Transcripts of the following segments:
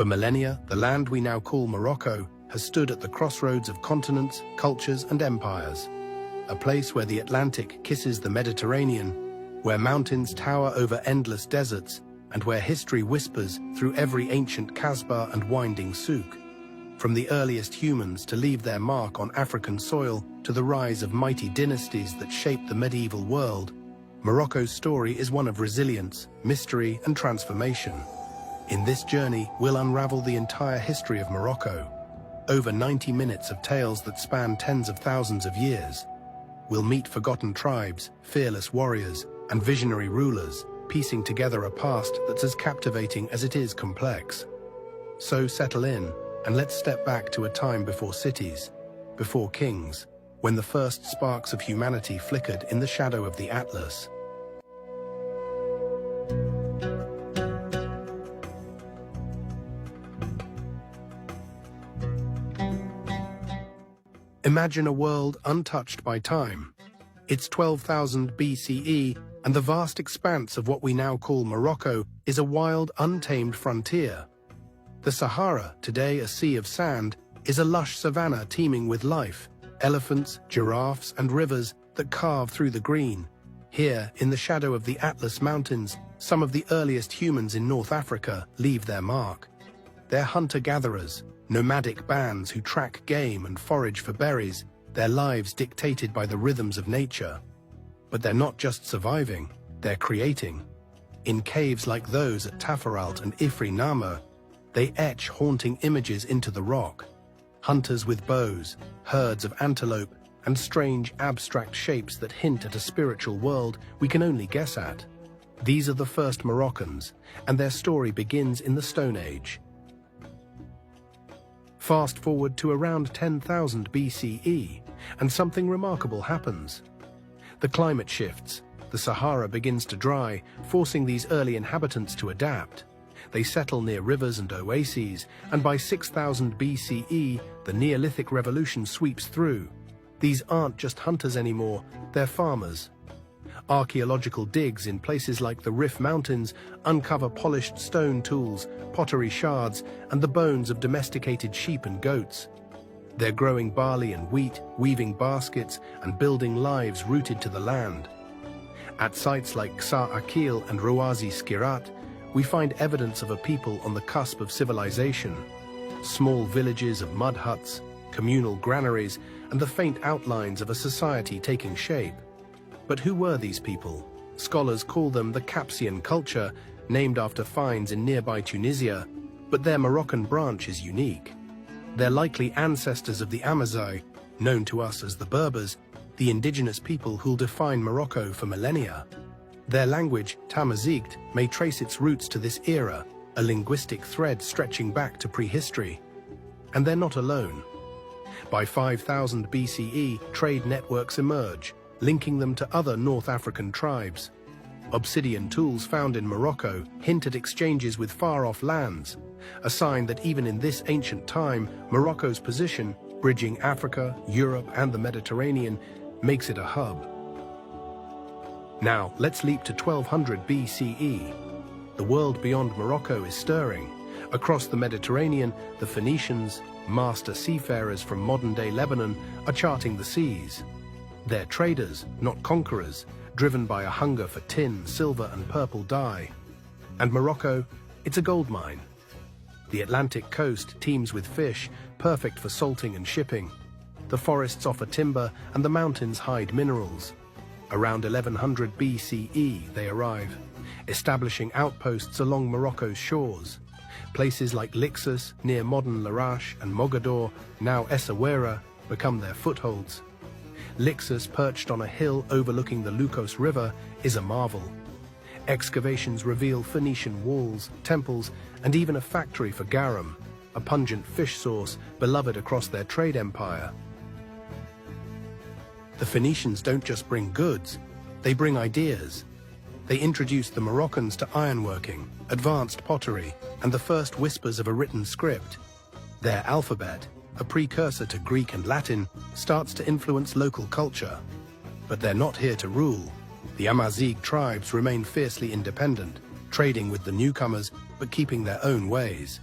For millennia, the land we now call Morocco has stood at the crossroads of continents, cultures, and empires. A place where the Atlantic kisses the Mediterranean, where mountains tower over endless deserts, and where history whispers through every ancient kasbah and winding souk. From the earliest humans to leave their mark on African soil to the rise of mighty dynasties that shaped the medieval world, Morocco's story is one of resilience, mystery, and transformation. In this journey, we'll unravel the entire history of Morocco. Over 90 minutes of tales that span tens of thousands of years. We'll meet forgotten tribes, fearless warriors, and visionary rulers, piecing together a past that's as captivating as it is complex. So settle in, and let's step back to a time before cities, before kings, when the first sparks of humanity flickered in the shadow of the Atlas. Imagine a world untouched by time. It's 12,000 BCE, and the vast expanse of what we now call Morocco is a wild, untamed frontier. The Sahara, today a sea of sand, is a lush savanna teeming with life, elephants, giraffes, and rivers that carve through the green. Here, in the shadow of the Atlas Mountains, some of the earliest humans in North Africa leave their mark. They're hunter-gatherers, nomadic bands who track game and forage for berries, their lives dictated by the rhythms of nature. But they're not just surviving, they're creating. In caves like those at Tafaralt and Ifri Namo, they etch haunting images into the rock. Hunters with bows, herds of antelope, and strange abstract shapes that hint at a spiritual world we can only guess at. These are the first Moroccans, and their story begins in the Stone Age. Fast forward to around 10,000 BCE, and something remarkable happens. The climate shifts, the Sahara begins to dry, forcing these early inhabitants to adapt. They settle near rivers and oases, and by 6000 BCE, the Neolithic Revolution sweeps through. These aren't just hunters anymore, they're farmers. Archaeological digs in places like the Rif Mountains uncover polished stone tools, pottery shards, and the bones of domesticated sheep and goats. They're growing barley and wheat, weaving baskets, and building lives rooted to the land. At sites like Ksar Akil and Rouazi Skirat, we find evidence of a people on the cusp of civilization. Small villages of mud huts, communal granaries, and the faint outlines of a society taking shape. But who were these people? Scholars call them the Capsian culture, named after finds in nearby Tunisia, but their Moroccan branch is unique. They're likely ancestors of the Amazigh, known to us as the Berbers, the indigenous people who'll define Morocco for millennia. Their language, Tamazight, may trace its roots to this era, a linguistic thread stretching back to prehistory. And they're not alone. By 5000 BCE, trade networks emerge, linking them to other North African tribes. Obsidian tools found in Morocco hint at exchanges with far-off lands, a sign that even in this ancient time, Morocco's position, bridging Africa, Europe, and the Mediterranean, makes it a hub. Now, let's leap to 1200 BCE. The world beyond Morocco is stirring. Across the Mediterranean, the Phoenicians, master seafarers from modern-day Lebanon, are charting the seas. They're traders, not conquerors, driven by a hunger for tin, silver, and purple dye. And Morocco, it's a gold mine. The Atlantic coast teems with fish, perfect for salting and shipping. The forests offer timber, and the mountains hide minerals. Around 1100 BCE, they arrive, establishing outposts along Morocco's shores. Places like Lixus, near modern Larache, and Mogador, now Essaouira, become their footholds. Lixus, perched on a hill overlooking the Lucos River, is a marvel. Excavations reveal Phoenician walls, temples, and even a factory for garum, a pungent fish sauce beloved across their trade empire. The Phoenicians don't just bring goods, they bring ideas. They introduced the Moroccans to ironworking, advanced pottery, and the first whispers of a written script. Their alphabet, a precursor to Greek and Latin, starts to influence local culture. But they're not here to rule. The Amazigh tribes remain fiercely independent, trading with the newcomers but keeping their own ways.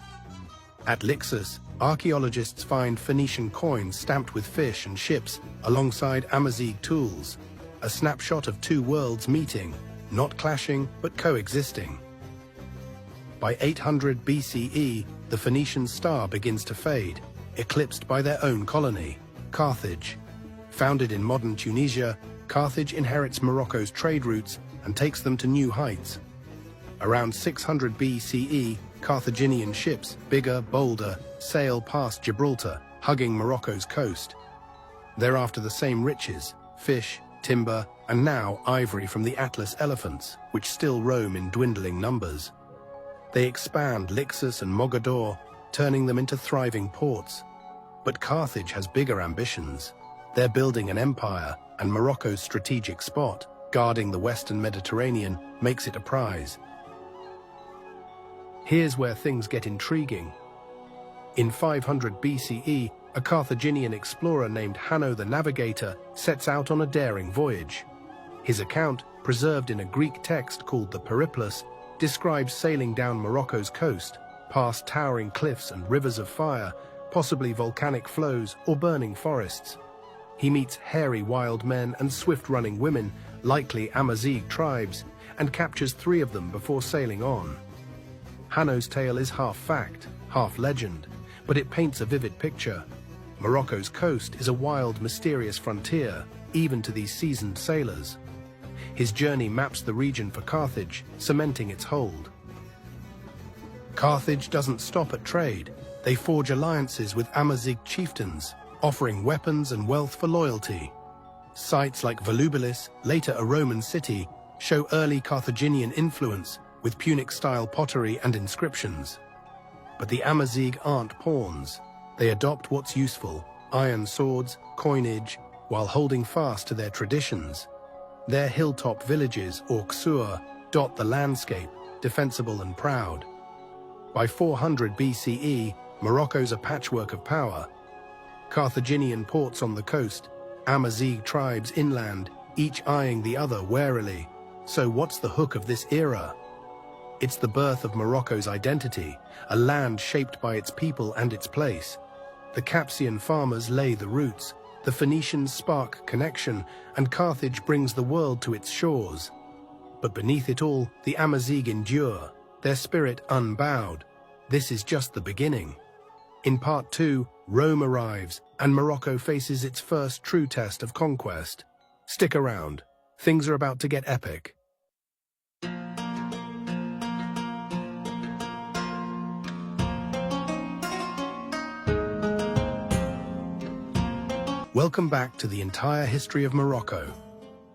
At Lixus, archaeologists find Phoenician coins stamped with fish and ships alongside Amazigh tools, a snapshot of two worlds meeting, not clashing but coexisting. By 800 BCE, the Phoenician star begins to fade, eclipsed by their own colony, Carthage. Founded in modern Tunisia, Carthage inherits Morocco's trade routes and takes them to new heights. Around 600 BCE, Carthaginian ships, bigger, bolder, sail past Gibraltar, hugging Morocco's coast. They're after the same riches, fish, timber, and now ivory from the Atlas elephants, which still roam in dwindling numbers. They expand Lixus and Mogador, turning them into thriving ports. But Carthage has bigger ambitions. They're building an empire, and Morocco's strategic spot, guarding the Western Mediterranean, makes it a prize. Here's where things get intriguing. In 500 BCE, a Carthaginian explorer named Hanno the Navigator sets out on a daring voyage. His account, preserved in a Greek text called the Periplus, describes sailing down Morocco's coast, past towering cliffs and rivers of fire, possibly volcanic flows or burning forests. He meets hairy wild men and swift-running women, likely Amazigh tribes, and captures 3 of them before sailing on. Hanno's tale is half fact, half legend, but it paints a vivid picture. Morocco's coast is a wild, mysterious frontier, even to these seasoned sailors. His journey maps the region for Carthage, cementing its hold. Carthage doesn't stop at trade. They forge alliances with Amazigh chieftains, offering weapons and wealth for loyalty. Sites like Volubilis, later a Roman city, show early Carthaginian influence, with Punic-style pottery and inscriptions. But the Amazigh aren't pawns. They adopt what's useful, iron swords, coinage, while holding fast to their traditions. Their hilltop villages, or ksur, dot the landscape, defensible and proud. By 400 BCE, Morocco's a patchwork of power. Carthaginian ports on the coast, Amazigh tribes inland, each eyeing the other warily. So what's the hook of this era? It's the birth of Morocco's identity, a land shaped by its people and its place. The Capsian farmers lay the roots, the Phoenicians spark connection, and Carthage brings the world to its shores. But beneath it all, the Amazigh endure, their spirit unbowed. This is just the beginning. In Part 2, Rome arrives, and Morocco faces its first true test of conquest. Stick around. Things are about to get epic. Welcome back to the entire history of Morocco.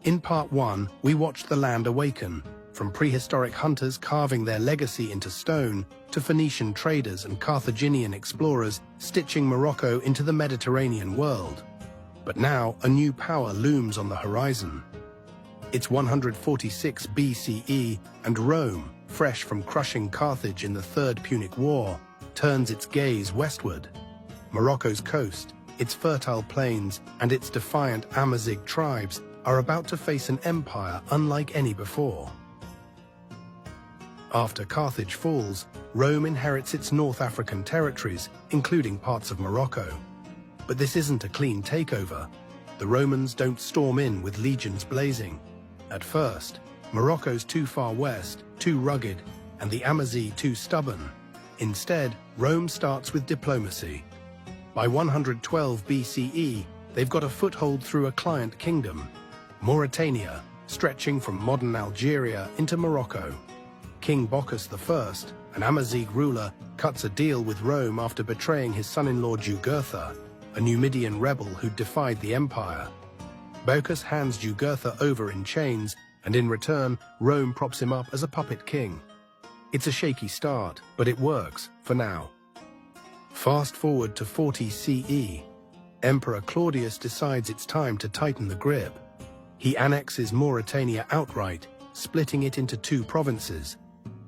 In Part 1, we watched the land awaken, from prehistoric hunters carving their legacy into stone, to Phoenician traders and Carthaginian explorers stitching Morocco into the Mediterranean world. But now, a new power looms on the horizon. It's 146 BCE, and Rome, fresh from crushing Carthage in the Third Punic War, turns its gaze westward. Morocco's coast, its fertile plains, and its defiant Amazigh tribes are about to face an empire unlike any before. After Carthage falls, Rome inherits its North African territories, including parts of Morocco. But this isn't a clean takeover. The Romans don't storm in with legions blazing. At first, Morocco's too far west, too rugged, and the Amazigh too stubborn. Instead, Rome starts with diplomacy. By 112 BCE, they've got a foothold through a client kingdom, Mauritania, stretching from modern Algeria into Morocco. King Bocchus I, an Amazigh ruler, cuts a deal with Rome after betraying his son-in-law Jugurtha, a Numidian rebel who'd defied the empire. Bocchus hands Jugurtha over in chains, and in return, Rome props him up as a puppet king. It's a shaky start, but it works, for now. Fast forward to 40 CE. Emperor Claudius decides it's time to tighten the grip. He annexes Mauritania outright, splitting it into 2 provinces,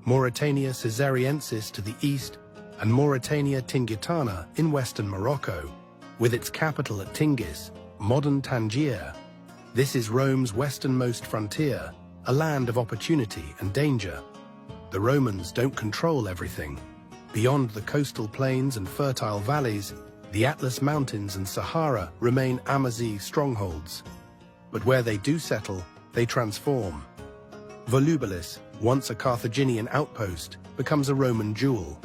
Mauritania Caesariensis to the east, and Mauritania Tingitana in western Morocco, with its capital at Tingis, modern Tangier. This is Rome's westernmost frontier, a land of opportunity and danger. The Romans don't control everything. Beyond the coastal plains and fertile valleys, the Atlas Mountains and Sahara remain Amazigh strongholds. But where they do settle, they transform. Volubilis, once a Carthaginian outpost, becomes a Roman jewel.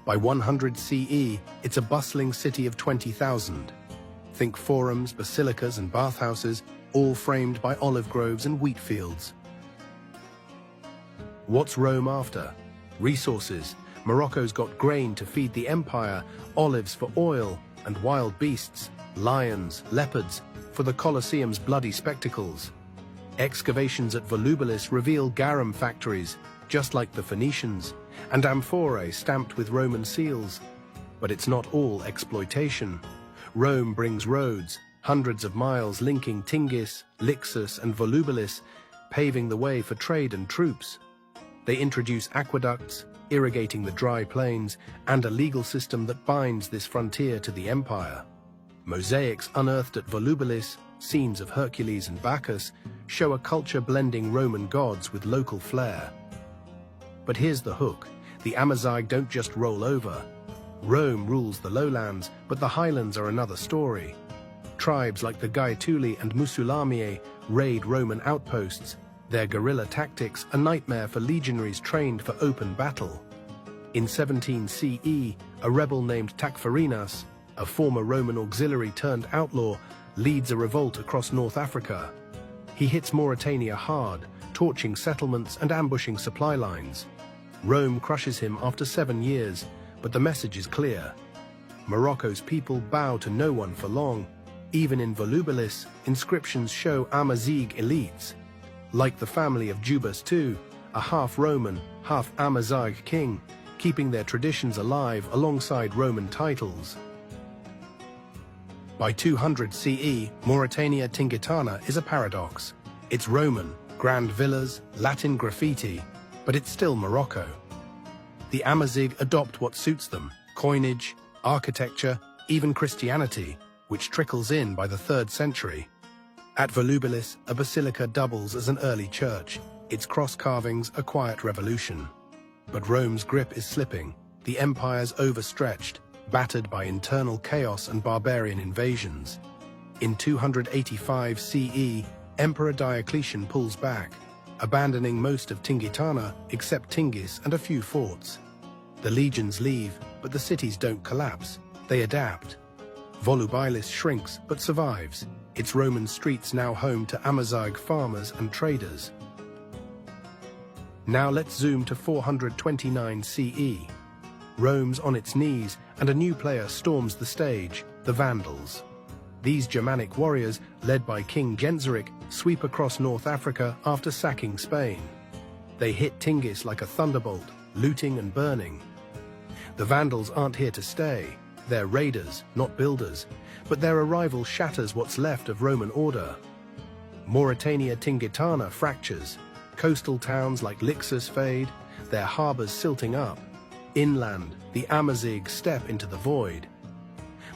By 100 CE, it's a bustling city of 20,000. Think forums, basilicas and bathhouses, all framed by olive groves and wheat fields. What's Rome after? Resources. Morocco's got grain to feed the empire, olives for oil, and wild beasts, lions, leopards, for the Colosseum's bloody spectacles. Excavations at Volubilis reveal garum factories, just like the Phoenicians, and amphorae stamped with Roman seals. But it's not all exploitation. Rome brings roads, hundreds of miles linking Tingis, Lixus, and Volubilis, paving the way for trade and troops. They introduce aqueducts, irrigating the dry plains, and a legal system that binds this frontier to the empire. Mosaics unearthed at Volubilis, scenes of Hercules and Bacchus, show a culture blending Roman gods with local flair. But here's the hook. The Amazigh don't just roll over. Rome rules the lowlands, but the highlands are another story. Tribes like the Gaetuli and Musulamiye raid Roman outposts, their guerrilla tactics a nightmare for legionaries trained for open battle. In 17 CE, a rebel named Tacfarinas, a former Roman auxiliary turned outlaw, leads a revolt across North Africa. He hits Mauritania hard, torching settlements and ambushing supply lines. Rome crushes him after 7 years, but the message is clear. Morocco's people bow to no one for long. Even in Volubilis, inscriptions show Amazigh elites. Like the family of Jubas II, a half-Roman, half-Amazigh king, keeping their traditions alive alongside Roman titles. By 200 CE, Mauritania Tingitana is a paradox. It's Roman, grand villas, Latin graffiti, but it's still Morocco. The Amazigh adopt what suits them: coinage, architecture, even Christianity, which trickles in by the 3rd century. At Volubilis, a basilica doubles as an early church, its cross carvings a quiet revolution. But Rome's grip is slipping, the empire's overstretched, battered by internal chaos and barbarian invasions. In 285 CE, Emperor Diocletian pulls back, abandoning most of Tingitana except Tingis and a few forts. The legions leave, but the cities don't collapse, they adapt. Volubilis shrinks but survives, its Roman streets now home to Amazigh farmers and traders. Now let's zoom to 429 CE. Rome's on its knees, and a new player storms the stage, the Vandals. These Germanic warriors, led by King Genseric, sweep across North Africa after sacking Spain. They hit Tingis like a thunderbolt, looting and burning. The Vandals aren't here to stay. They're raiders, not builders, but their arrival shatters what's left of Roman order. Mauritania Tingitana fractures. Coastal towns like Lixus fade, their harbors silting up. Inland, the Amazigh step into the void.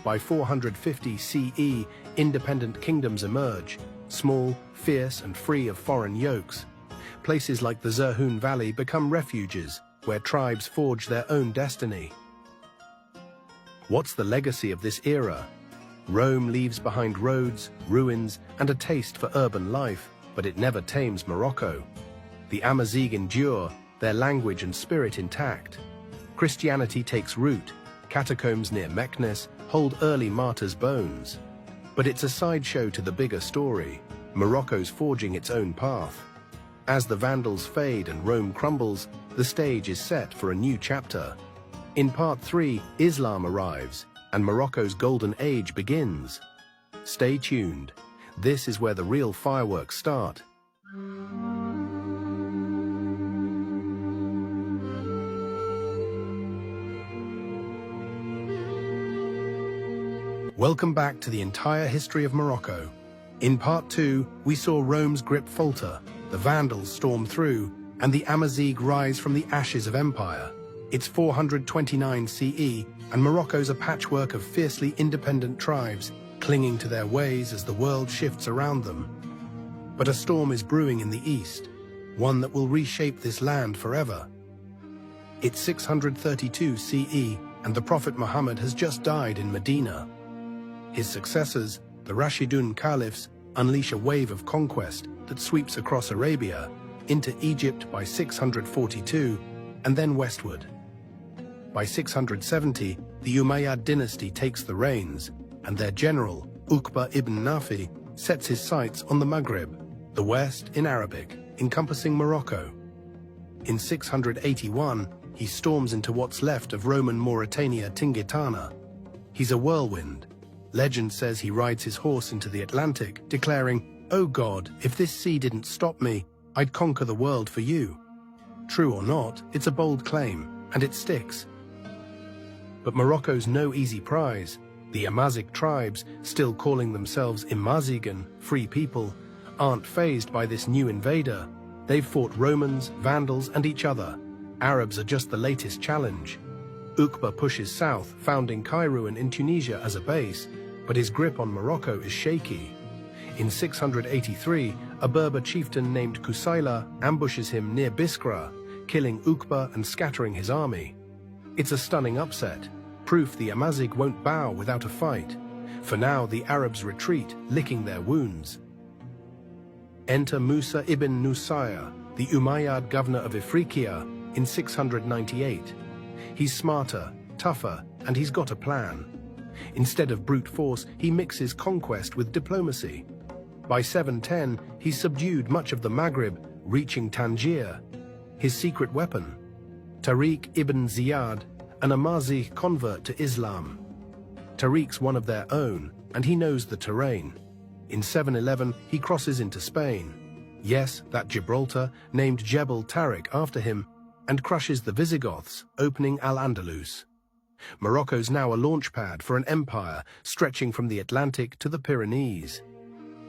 By 450 CE, independent kingdoms emerge, small, fierce, and free of foreign yokes. Places like the Zerhoun Valley become refuges, where tribes forge their own destiny. What's the legacy of this era? Rome leaves behind roads, ruins, and a taste for urban life, but it never tames Morocco. The Amazigh endure, their language and spirit intact. Christianity takes root. Catacombs near Meknes hold early martyrs' bones. But it's a sideshow to the bigger story. Morocco's forging its own path. As the Vandals fade and Rome crumbles, the stage is set for a new chapter. In Part 3, Islam arrives, and Morocco's golden age begins. Stay tuned. This is where the real fireworks start. Welcome back to the entire history of Morocco. In Part 2, we saw Rome's grip falter, the Vandals storm through, and the Amazigh rise from the ashes of empire. It's 429 CE, and Morocco's a patchwork of fiercely independent tribes, clinging to their ways as the world shifts around them. But a storm is brewing in the east, one that will reshape this land forever. It's 632 CE, and the Prophet Muhammad has just died in Medina. His successors, the Rashidun Caliphs, unleash a wave of conquest that sweeps across Arabia, into Egypt by 642, and then westward. By 670, the Umayyad dynasty takes the reins, and their general, Uqba ibn Nafi, sets his sights on the Maghreb, the west in Arabic, encompassing Morocco. In 681, he storms into what's left of Roman Mauritania Tingitana. He's a whirlwind. Legend says he rides his horse into the Atlantic, declaring, "Oh God, if this sea didn't stop me, I'd conquer the world for you." True or not, it's a bold claim, and it sticks. But Morocco's no easy prize. The Amazigh tribes, still calling themselves Imazigan, free people, aren't fazed by this new invader. They've fought Romans, Vandals, and each other. Arabs are just the latest challenge. Uqba pushes south, founding Kairouan in Tunisia as a base, but his grip on Morocco is shaky. In 683, a Berber chieftain named Kusayla ambushes him near Biskra, killing Uqba and scattering his army. It's a stunning upset, proof the Amazigh won't bow without a fight. For now, the Arabs retreat, licking their wounds. Enter Musa ibn Nusayr, the Umayyad governor of Ifriqiya, in 698. He's smarter, tougher, and he's got a plan. Instead of brute force, he mixes conquest with diplomacy. By 710, he's subdued much of the Maghreb, reaching Tangier. His secret weapon? Tariq ibn Ziyad, an Amazigh convert to Islam. Tariq's one of their own, and he knows the terrain. In 711, he crosses into Spain. Yes, that Gibraltar, named Jebel Tariq after him, and crushes the Visigoths, opening Al-Andalus. Morocco's now a launchpad for an empire stretching from the Atlantic to the Pyrenees.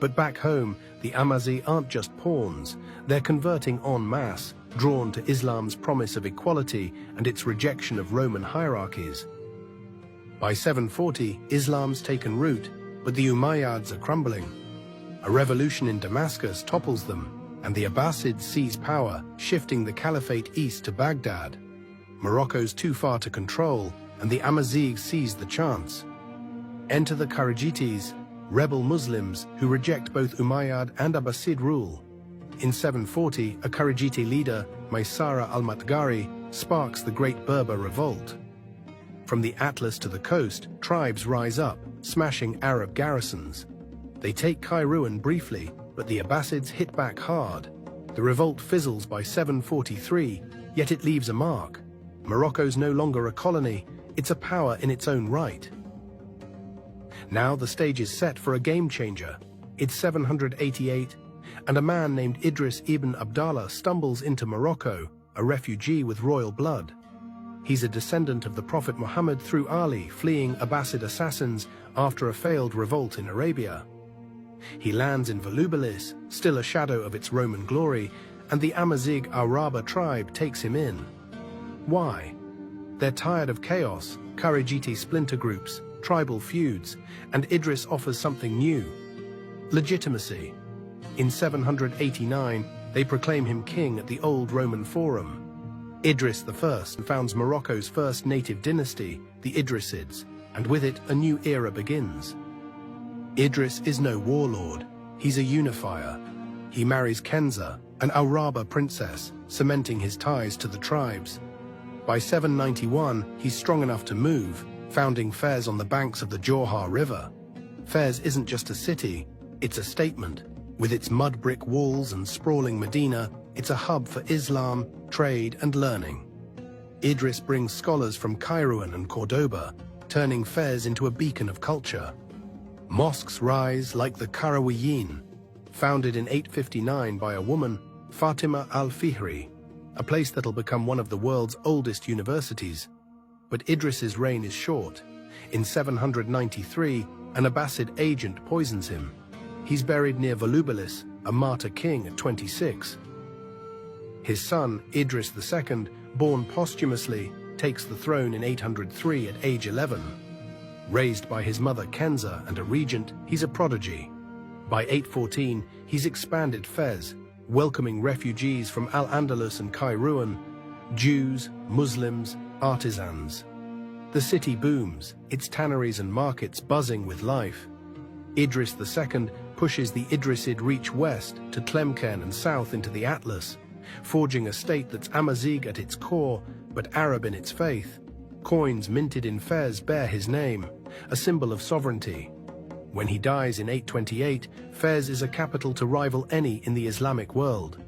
But back home, the Amazigh aren't just pawns, they're converting en masse, drawn to Islam's promise of equality and its rejection of Roman hierarchies. By 740, Islam's taken root, but the Umayyads are crumbling. A revolution in Damascus topples them, and the Abbasids seize power, shifting the caliphate east to Baghdad. Morocco's too far to control, and the Amazighs seize the chance. Enter the Kharijites, rebel Muslims who reject both Umayyad and Abbasid rule. In 740, a Kharijite leader, Maysara al-Matgari, sparks the Great Berber Revolt. From the Atlas to the coast, tribes rise up, smashing Arab garrisons. They take Kairouan briefly, but the Abbasids hit back hard. The revolt fizzles by 743, yet it leaves a mark. Morocco's no longer a colony, it's a power in its own right. Now the stage is set for a game-changer. It's 788, and a man named Idris ibn Abdallah stumbles into Morocco, a refugee with royal blood. He's a descendant of the Prophet Muhammad through Ali, fleeing Abbasid assassins after a failed revolt in Arabia. He lands in Volubilis, still a shadow of its Roman glory, and the Amazigh Araba tribe takes him in. Why? They're tired of chaos, Kharijite splinter groups, tribal feuds, and Idris offers something new: legitimacy. In 789, they proclaim him king at the old Roman Forum. Idris I founds Morocco's first native dynasty, the Idrisids, and with it a new era begins. Idris is no warlord, he's a unifier. He marries Kenza, an Araba princess, cementing his ties to the tribes. By 791, he's strong enough to move, founding Fez on the banks of the Johar River. Fez isn't just a city, it's a statement. With its mud brick walls and sprawling Medina, it's a hub for Islam, trade, and learning. Idris brings scholars from Kairouan and Cordoba, turning Fez into a beacon of culture. Mosques rise like the Karawiyin, founded in 859 by a woman, Fatima al-Fihri, a place that'll become one of the world's oldest universities. But Idris's reign is short. In 793, an Abbasid agent poisons him. He's buried near Volubilis, a martyr king at 26. His son, Idris II, born posthumously, takes the throne in 803 at age 11. Raised by his mother Kenza and a regent, he's a prodigy. By 814, he's expanded Fez, welcoming refugees from Al-Andalus and Kairouan, Jews, Muslims, artisans. The city booms, its tanneries and markets buzzing with life. Idris II pushes the Idrisid reach west to Tlemcen and south into the Atlas, forging a state that's Amazigh at its core, but Arab in its faith. Coins minted in Fez bear his name, a symbol of sovereignty. When he dies in 828, Fez is a capital to rival any in the Islamic world.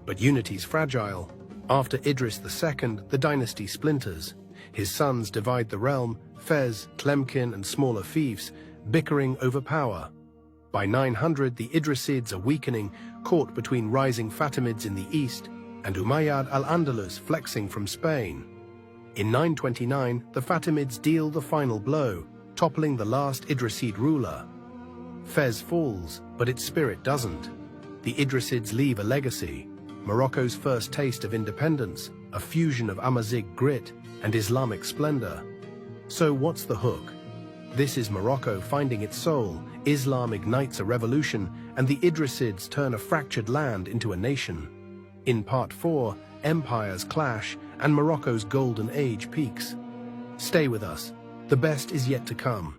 But unity's fragile. After Idris II, the dynasty splinters. His sons divide the realm, Fez, Tlemcen and smaller fiefs, bickering over power. By 900, the Idrisids are weakening, caught between rising Fatimids in the east and Umayyad al-Andalus flexing from Spain. In 929, the Fatimids deal the final blow, toppling the last Idrisid ruler. Fez falls, but its spirit doesn't. The Idrisids leave a legacy, Morocco's first taste of independence, a fusion of Amazigh grit and Islamic splendor. So what's the hook? This is Morocco finding its soul, Islam ignites a revolution, and the Idrisids turn a fractured land into a nation. In Part 4, empires clash and Morocco's golden age peaks. Stay with us, the best is yet to come.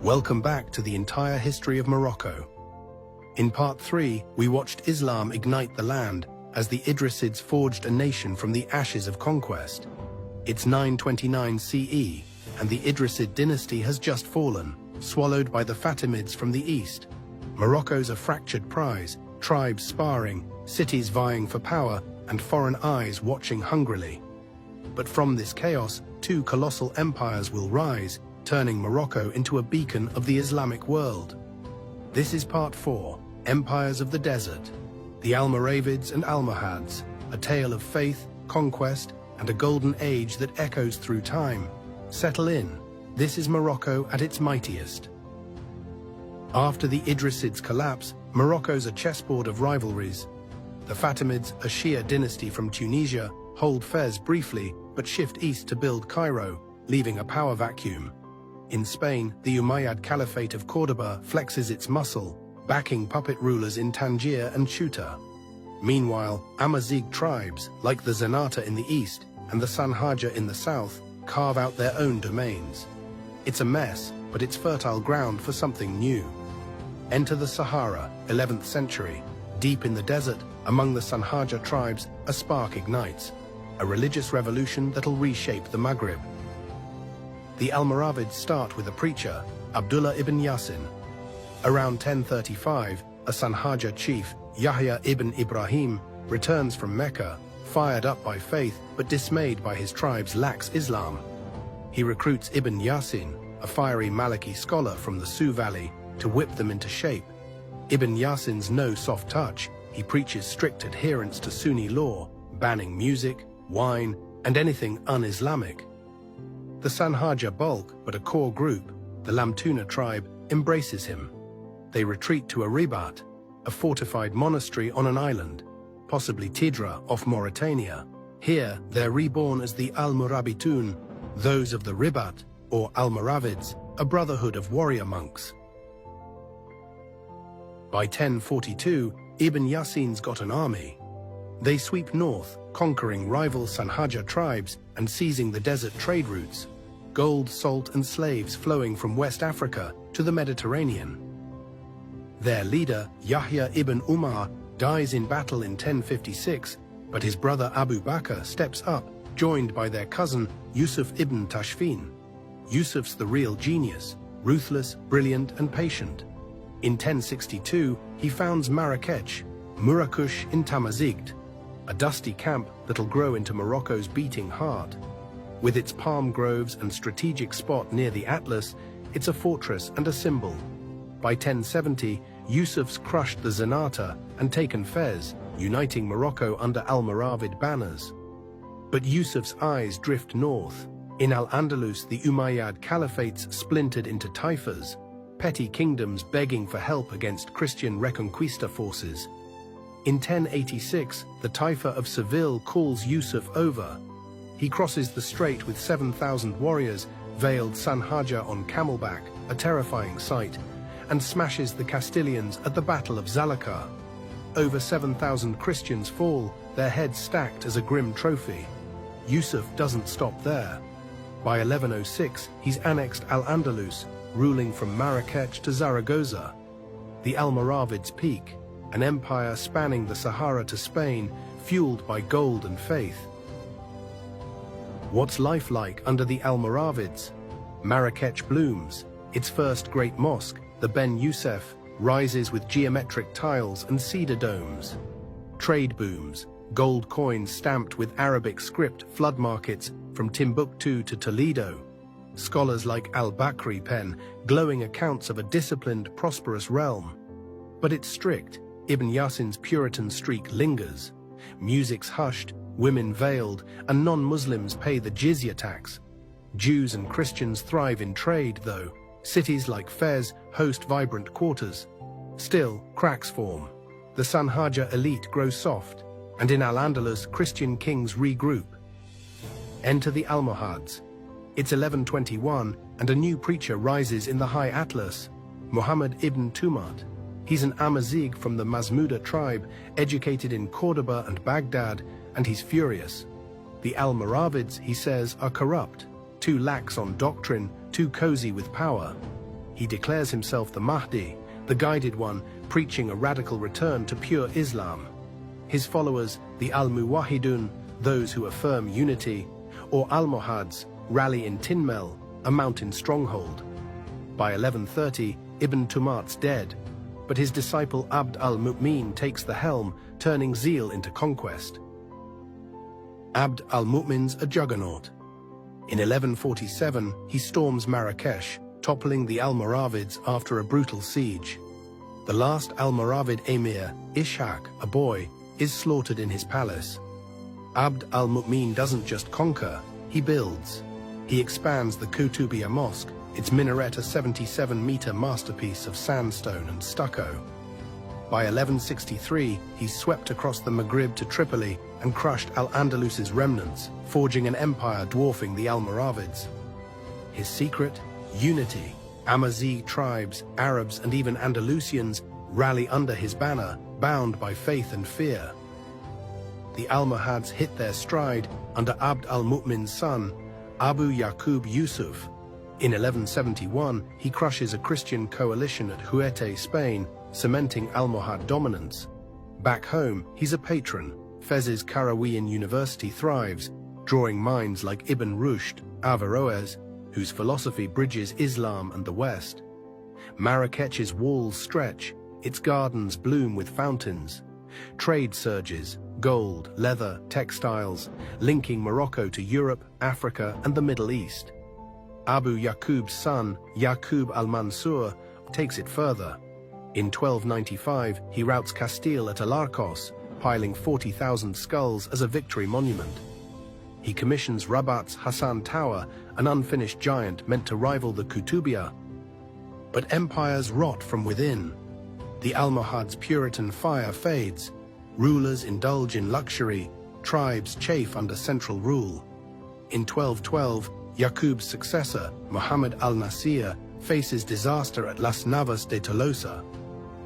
Welcome back to the entire history of Morocco. In Part 3, we watched Islam ignite the land as the Idrisids forged a nation from the ashes of conquest. It's 929 CE, and the Idrisid dynasty has just fallen, swallowed by the Fatimids from the east. Morocco's a fractured prize, tribes sparring, cities vying for power, and foreign eyes watching hungrily. But from this chaos, two colossal empires will rise, turning Morocco into a beacon of the Islamic world. This is Part 4, Empires of the Desert. The Almoravids and Almohads, a tale of faith, conquest, and a golden age that echoes through time. Settle in. This is Morocco at its mightiest. After the Idrisids' collapse, Morocco's a chessboard of rivalries. The Fatimids, a Shia dynasty from Tunisia, hold Fez briefly, but shift east to build Cairo, leaving a power vacuum. In Spain, the Umayyad Caliphate of Córdoba flexes its muscle, backing puppet rulers in Tangier and Ceuta. Meanwhile, Amazigh tribes, like the Zenata in the east and the Sanhaja in the south, carve out their own domains. It's a mess, but it's fertile ground for something new. Enter the Sahara, 11th century. Deep in the desert, among the Sanhaja tribes, a spark ignites, a religious revolution that'll reshape the Maghreb. The Almoravids start with a preacher, Abdullah ibn Yasin. Around 1035, a Sanhaja chief, Yahya ibn Ibrahim, returns from Mecca, fired up by faith but dismayed by his tribe's lax Islam. He recruits Ibn Yasin, a fiery Maliki scholar from the Su Valley, to whip them into shape. Ibn Yasin's no soft touch. He preaches strict adherence to Sunni law, banning music, wine, and anything un-Islamic. The Sanhaja bulk, but a core group, the Lamtuna tribe, embraces him. They retreat to Aribat, a fortified monastery on an island, possibly Tidra off Mauritania. Here, they're reborn as the Almorabitun, those of the Ribat, or Almoravids, a brotherhood of warrior monks. By 1042, Ibn Yasin's got an army. They sweep north, conquering rival Sanhaja tribes and seizing the desert trade routes, gold, salt and slaves flowing from West Africa to the Mediterranean. Their leader, Yahya ibn Umar, dies in battle in 1056, but his brother Abu Bakr steps up, joined by their cousin Yusuf ibn Tashfin. Yusuf's the real genius, ruthless, brilliant and patient. In 1062, he founds Marrakech, Murakush in Tamazight, a dusty camp that'll grow into Morocco's beating heart. With its palm groves and strategic spot near the Atlas, it's a fortress and a symbol. By 1070, Yusuf's crushed the Zenata and taken Fez, uniting Morocco under Almoravid banners. But Yusuf's eyes drift north. In Al-Andalus, the Umayyad caliphates splintered into taifas, petty kingdoms begging for help against Christian Reconquista forces. In 1086, the Taifa of Seville calls Yusuf over. He crosses the strait with 7,000 warriors, veiled Sanhaja on camelback, a terrifying sight, and smashes the Castilians at the Battle of Zalakar. Over 7,000 Christians fall, their heads stacked as a grim trophy. Yusuf doesn't stop there. By 1106, he's annexed Al-Andalus, ruling from Marrakech to Zaragoza. The Almoravids peak, an empire spanning the Sahara to Spain, fueled by gold and faith. What's life like under the Almoravids? Marrakech blooms. Its first great mosque, the Ben Youssef, rises with geometric tiles and cedar domes. Trade booms, gold coins stamped with Arabic script flood markets from Timbuktu to Toledo. Scholars like al-Bakri pen glowing accounts of a disciplined, prosperous realm. But it's strict. Ibn Yasin's Puritan streak lingers. Music's hushed, women veiled, and non-Muslims pay the jizya tax. Jews and Christians thrive in trade, though. Cities like Fez host vibrant quarters. Still, cracks form. The Sanhaja elite grows soft, and in Al-Andalus, Christian kings regroup. Enter the Almohads. It's 1121, and a new preacher rises in the High Atlas, Muhammad ibn Tumat. He's an Amazigh from the Mazmuda tribe, educated in Cordoba and Baghdad, and he's furious. The Almoravids, he says, are corrupt, too lax on doctrine, too cozy with power. He declares himself the Mahdi, the guided one, preaching a radical return to pure Islam. His followers, the Al-Muwahidun, those who affirm unity, or Almohads, rally in Tinmel, a mountain stronghold. By 1130, Ibn Tumat's dead, but his disciple Abd al-Mu'min takes the helm, turning zeal into conquest. Abd al-Mu'min's a juggernaut. In 1147, he storms Marrakech, toppling the Almoravids after a brutal siege. The last Almoravid emir, Ishaq, a boy, is slaughtered in his palace. Abd al-Mu'min doesn't just conquer, he builds. He expands the Kutubiyya Mosque, its minaret a 77-meter masterpiece of sandstone and stucco. By 1163, he swept across the Maghrib to Tripoli and crushed Al-Andalus's remnants, forging an empire dwarfing the Almoravids. His secret? Unity. Amazigh tribes, Arabs, and even Andalusians rally under his banner, bound by faith and fear. The Almohads hit their stride under Abd al-Mu'min's son, Abu Yaqub Yusuf. In 1171, he crushes a Christian coalition at Huete, Spain, cementing Almohad dominance. Back home, he's a patron. Fez's Qarawiyyin University thrives, drawing minds like Ibn Rushd, Averroes, whose philosophy bridges Islam and the West. Marrakech's walls stretch, its gardens bloom with fountains. Trade surges, gold, leather, textiles, linking Morocco to Europe, Africa, and the Middle East. Abu Yaqub's son, Yaqub al-Mansur, takes it further. In 1295, he routs Castile at Alarcos, piling 40,000 skulls as a victory monument. He commissions Rabat's Hassan Tower, an unfinished giant meant to rival the Kutubiyya. But empires rot from within. The Almohad's Puritan fire fades. Rulers indulge in luxury. Tribes chafe under central rule. In 1212, Yaqub's successor, Muhammad al-Nasir, faces disaster at Las Navas de Tolosa.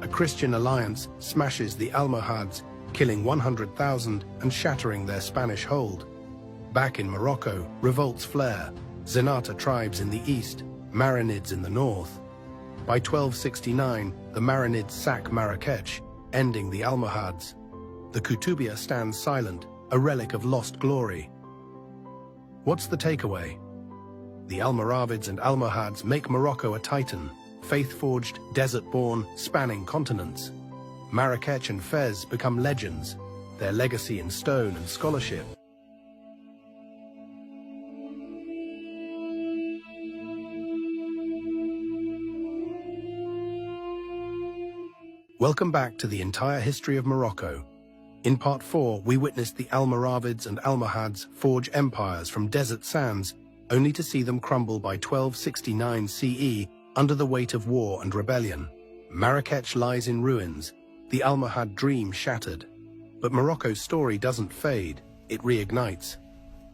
A Christian alliance smashes the Almohads, killing 100,000 and shattering their Spanish hold. Back in Morocco, revolts flare. Zenata tribes in the east, Marinids in the north. By 1269, the Marinids sack Marrakech, ending the Almohads. The Kutubiyya stands silent, a relic of lost glory. What's the takeaway? The Almoravids and Almohads make Morocco a titan, faith-forged, desert-born, spanning continents. Marrakech and Fez become legends, their legacy in stone and scholarship. Welcome back to the entire history of Morocco. In part 4, we witnessed the Almoravids and Almohads forge empires from desert sands, only to see them crumble by 1269 CE under the weight of war and rebellion. Marrakech lies in ruins, the Almohad dream shattered. But Morocco's story doesn't fade, it reignites.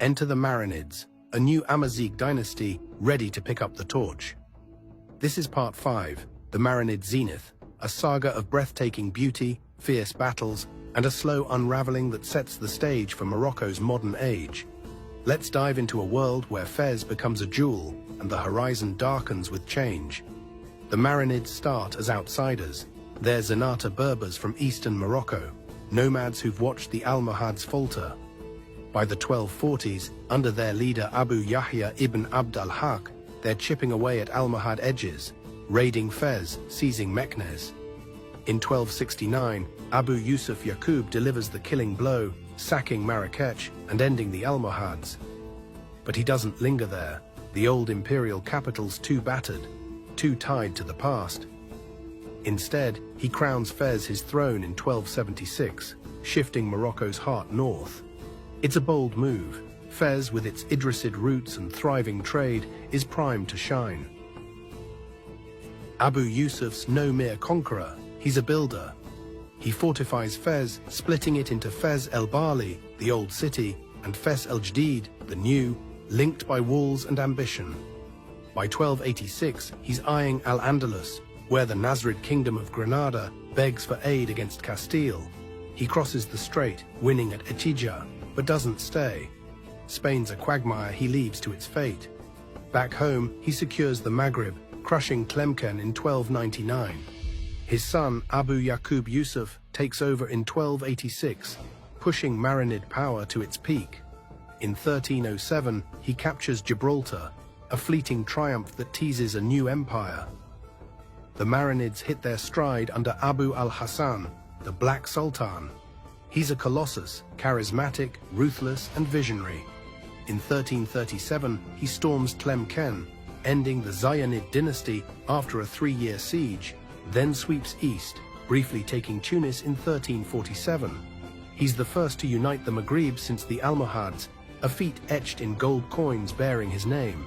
Enter the Marinids, a new Amazigh dynasty ready to pick up the torch. This is part 5, the Marinid Zenith, a saga of breathtaking beauty, fierce battles, and a slow unraveling that sets the stage for Morocco's modern age. Let's dive into a world where Fez becomes a jewel and the horizon darkens with change. The Marinids start as outsiders. They're Zenata Berbers from eastern Morocco, nomads who've watched the Almohads falter. By the 1240s, under their leader Abu Yahya ibn Abd al-Haq, they're chipping away at Almohad edges, raiding Fez, seizing Meknes. In 1269, Abu Yusuf Yaqub delivers the killing blow, sacking Marrakech and ending the Almohads. But he doesn't linger there. The old imperial capital's too battered, too tied to the past. Instead, he crowns Fez his throne in 1276, shifting Morocco's heart north. It's a bold move. Fez, with its Idrisid roots and thriving trade, is primed to shine. Abu Yusuf's no mere conqueror, he's a builder. He fortifies Fez, splitting it into Fez el Bali, the old city, and Fez el Jadid, the new, linked by walls and ambition. By 1286, he's eyeing Al-Andalus, where the Nasrid kingdom of Granada begs for aid against Castile. He crosses the strait, winning at Etija, but doesn't stay. Spain's a quagmire he leaves to its fate. Back home, he secures the Maghreb, crushing Tlemcen in 1299. His son, Abu Yaqub Yusuf, takes over in 1286, pushing Marinid power to its peak. In 1307, he captures Gibraltar, a fleeting triumph that teases a new empire. The Marinids hit their stride under Abu al-Hassan, the Black Sultan. He's a colossus, charismatic, ruthless, and visionary. In 1337, he storms Tlemcen, ending the Zayyanid dynasty after a 3-year siege, then sweeps east, briefly taking Tunis in 1347. He's the first to unite the Maghreb since the Almohads, a feat etched in gold coins bearing his name.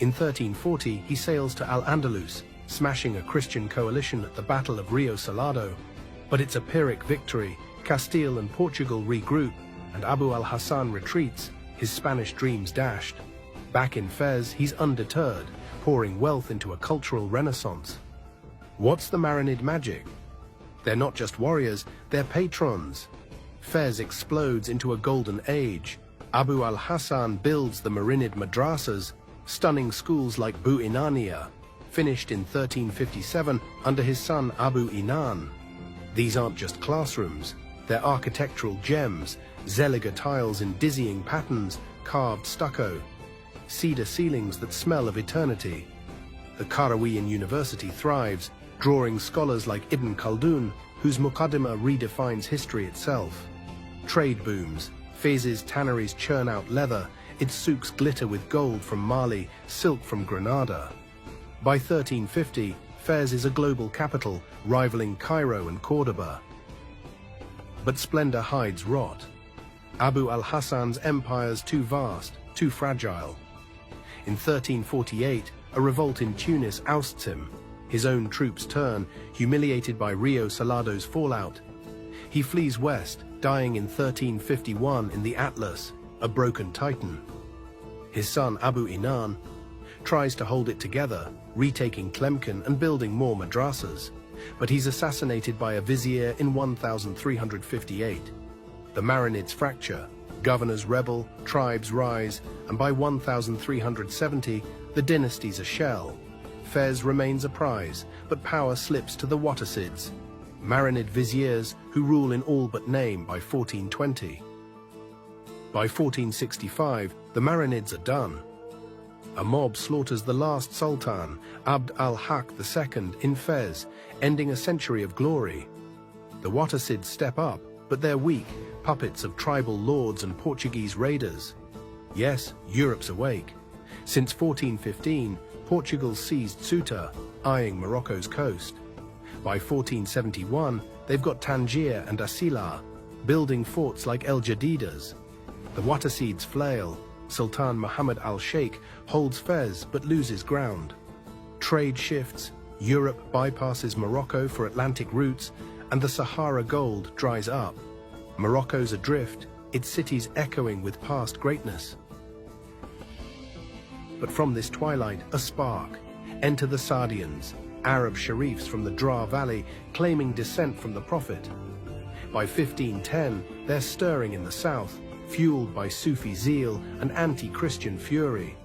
In 1340, he sails to Al-Andalus, smashing a Christian coalition at the Battle of Rio Salado. But it's a Pyrrhic victory. Castile and Portugal regroup, and Abu al-Hassan retreats, his Spanish dreams dashed. Back in Fez, he's undeterred, pouring wealth into a cultural renaissance. What's the Marinid magic? They're not just warriors, they're patrons. Fez explodes into a golden age. Abu al-Hassan builds the Marinid madrasas, stunning schools like Bu Inania, finished in 1357 under his son Abu Inan. These aren't just classrooms, they're architectural gems, Zeliger tiles in dizzying patterns, carved stucco, cedar ceilings that smell of eternity. The Qarawiyyin University thrives, drawing scholars like Ibn Khaldun, whose Muqaddimah redefines history itself. Trade booms. Fez's tanneries churn out leather, its souks glitter with gold from Mali, silk from Granada. By 1350, Fez is a global capital, rivaling Cairo and Cordoba. But splendor hides rot. Abu al-Hassan's empire's too vast, too fragile. In 1348, a revolt in Tunis ousts him. His own troops turn, humiliated by Rio Salado's fallout. He flees west, dying in 1351 in the Atlas, a broken titan. His son Abu Inan tries to hold it together, retaking Tlemcen and building more madrasas, but he's assassinated by a vizier in 1358. The Marinids fracture, governors rebel, tribes rise, and by 1370, the dynasty's a shell. Fez remains a prize, but power slips to the Wattasids, Marinid viziers who rule in all but name by 1420. By 1465, the Marinids are done. A mob slaughters the last sultan, Abd al-Haq II, in Fez, ending a century of glory. The Wattasids step up, but they're weak, puppets of tribal lords and Portuguese raiders. Yes, Europe's awake. Since 1415, Portugal seized Ceuta, eyeing Morocco's coast. By 1471, they've got Tangier and Asilah, building forts like El Jadidas. The Wattasids flail. Sultan Muhammad al-Sheikh holds Fez but loses ground. Trade shifts, Europe bypasses Morocco for Atlantic routes, and the Sahara gold dries up. Morocco's adrift, its cities echoing with past greatness. But from this twilight, a spark. Enter the Sardians, Arab sharifs from the Dra Valley, claiming descent from the Prophet. By 1510, they're stirring in the south, fueled by Sufi zeal and anti-Christian fury.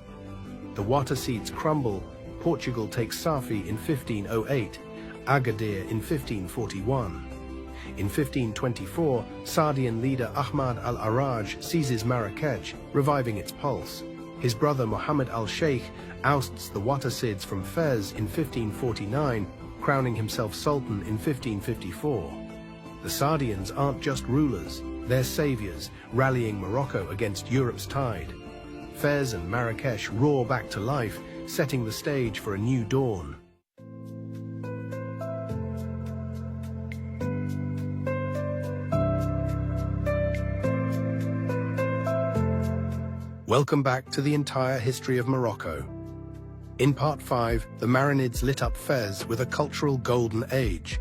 The Wattasids crumble. Portugal takes Safi in 1508, Agadir in 1541. In 1524, Sardian leader Ahmad al-Araj seizes Marrakech, reviving its pulse. His brother Muhammad al-Sheikh ousts the Wattasids from Fez in 1549, crowning himself sultan in 1554. The Sardians aren't just rulers, they're saviors, rallying Morocco against Europe's tide. Fez and Marrakech roar back to life, setting the stage for a new dawn. Welcome back to the entire history of Morocco. In Part 5, the Marinids lit up Fez with a cultural golden age,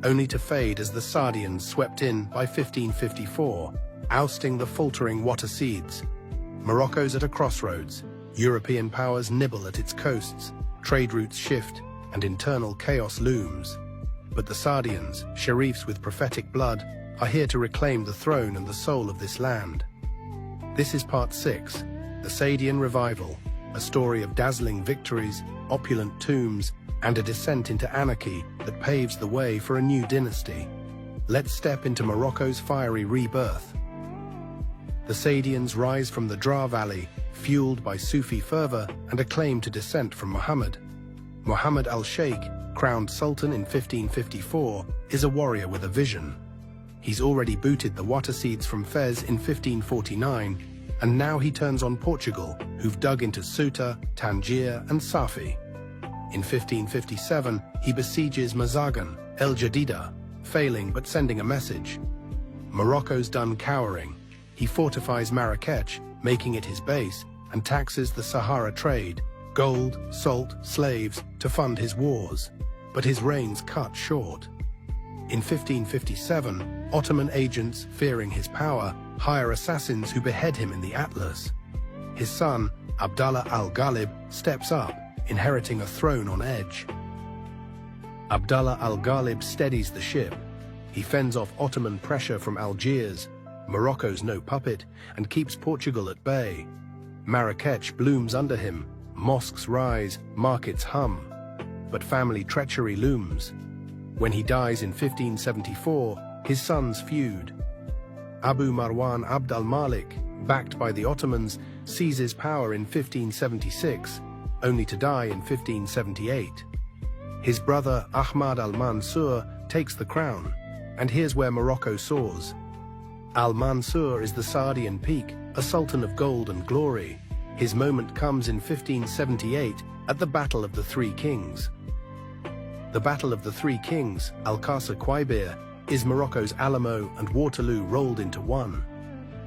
only to fade as the Sardians swept in by 1554, ousting the faltering Wattasids. Morocco's at a crossroads. European powers nibble at its coasts, trade routes shift, and internal chaos looms. But the Sardians, sharifs with prophetic blood, are here to reclaim the throne and the soul of this land. This is Part 6, the Sadian Revival, a story of dazzling victories, opulent tombs, and a descent into anarchy that paves the way for a new dynasty. Let's step into Morocco's fiery rebirth. The Sadians rise from the Dra Valley, fueled by Sufi fervor and a claim to descent from Muhammad. Muhammad al-Sheikh, crowned sultan in 1554, is a warrior with a vision. He's already booted the Wattasids from Fez in 1549, and now he turns on Portugal, who've dug into Ceuta, Tangier, and Safi. In 1557, he besieges Mazagan, El Jadida, failing but sending a message. Morocco's done cowering. He fortifies Marrakech, making it his base, and taxes the Sahara trade, gold, salt, slaves, to fund his wars. But his reign's cut short. In 1557, Ottoman agents, fearing his power, hire assassins who behead him in the Atlas. His son, Abdallah al-Ghalib, steps up, inheriting a throne on edge. Abdallah al-Ghalib steadies the ship. He fends off Ottoman pressure from Algiers, Morocco's no puppet, and keeps Portugal at bay. Marrakech blooms under him, mosques rise, markets hum. But family treachery looms. When he dies in 1574, his sons feud. Abu Marwan Abd al-Malik, backed by the Ottomans, seizes power in 1576, only to die in 1578. His brother Ahmad al-Mansur takes the crown, and here's where Morocco soars. Al-Mansur is the Sardian peak, a sultan of gold and glory. His moment comes in 1578 at the Battle of the Three Kings. The Battle of the Three Kings, Alcázar Quibir, is Morocco's Alamo and Waterloo rolled into one.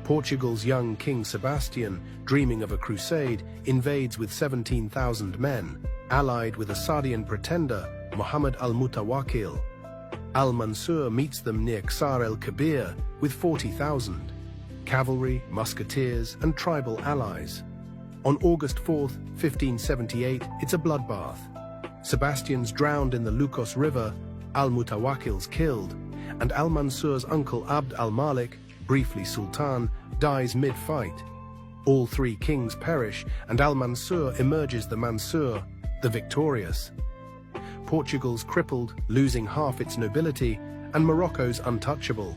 Portugal's young King Sebastian, dreaming of a crusade, invades with 17,000 men, allied with a Sardian pretender, Muhammad al-Mutawakkil. Al-Mansur meets them near Ksar el-Kabir with 40,000, cavalry, musketeers, and tribal allies. On August 4th, 1578, it's a bloodbath. Sebastian's drowned in the Lucos River, al-Mutawakkil's killed, and al-Mansur's uncle Abd al-Malik, briefly sultan, dies mid-fight. All three kings perish, and al-Mansur emerges the Mansur, the victorious. Portugal's crippled, losing half its nobility, and Morocco's untouchable.